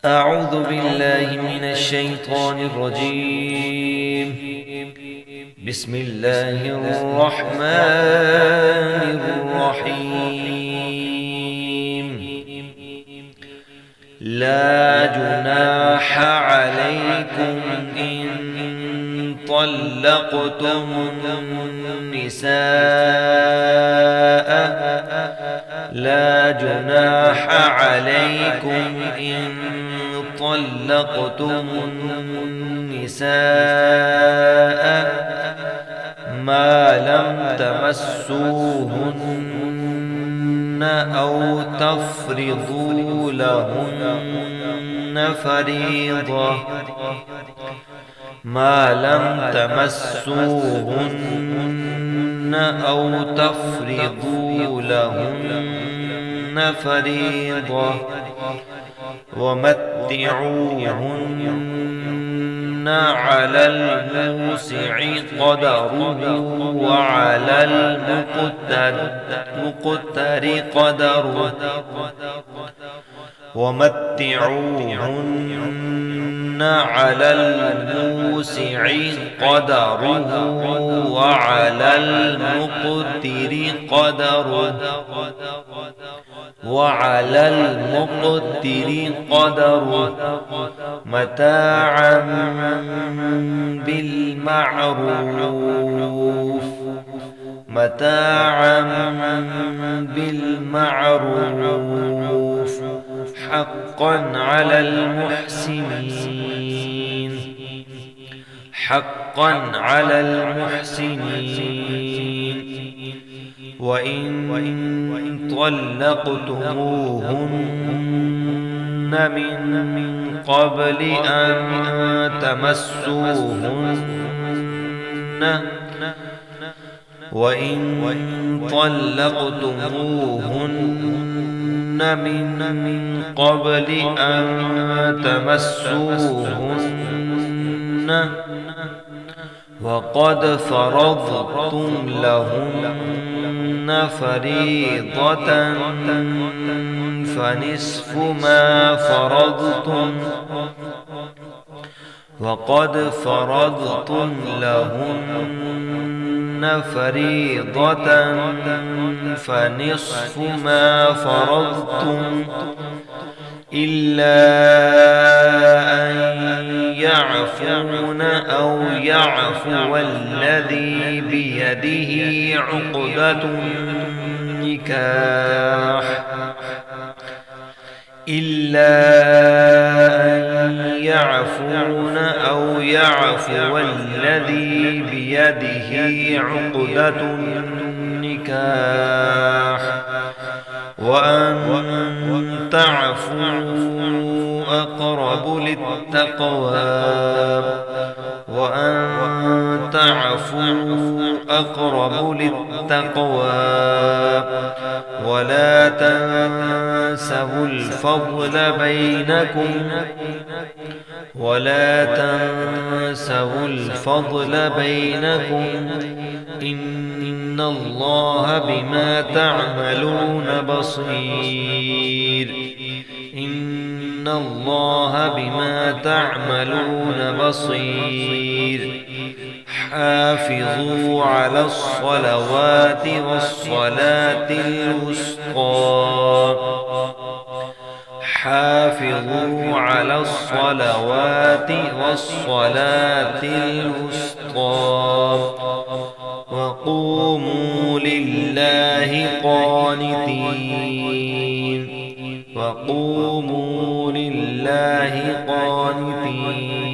أعوذ بالله من الشيطان الرجيم. بسم الله الرحمن الرحيم. لا جناح عليكم إن طلقتم النساء. لا جناح عليكم إن طلقتم النساء ما لم تمسوهن أو تفرضوا لهن فريضة. ما لم تمسوهن أو تفرضوا لهن فريضة ومتعوهن على الموسع قدره وعلى المقتر قدره. ومتعوهن على الموسع قدره وعلى المقتر قدره وعلى المقتر قدره متاعا بالمعروف. متاعا بالمعروف حقا على المحسنين. حقا على المحسنين. وإن طلقتموهن من قبل أن تمسوهن. وإن طلقتموهن من قبل أن تمسوهن وقد فرضتم لهن فريضة فنصف ما فرضتم. وقد فرضتم لهن فريضة فنصف ما فرضتم إلا أن يعفون أو يعفو الذي بيده عقدة النكاح. إلا أن يعفون أو يعفو الذي بيده عقدة النكاح وأن تعفوا أقرب للتقوى. وأن تعفوا أقرب للتقوى ولا تنسوا الفضل بينكم. ولا تنسوا الفضل بينكم إن الله بما تعملون بصير. إن الله بما تعملون بصير. حافظوا على الصلوات والصلاة الوسطى. حافظوا على الصلوات والصلاة الوسطى وقوموا لله قانتين. وقوموا لله قانتين.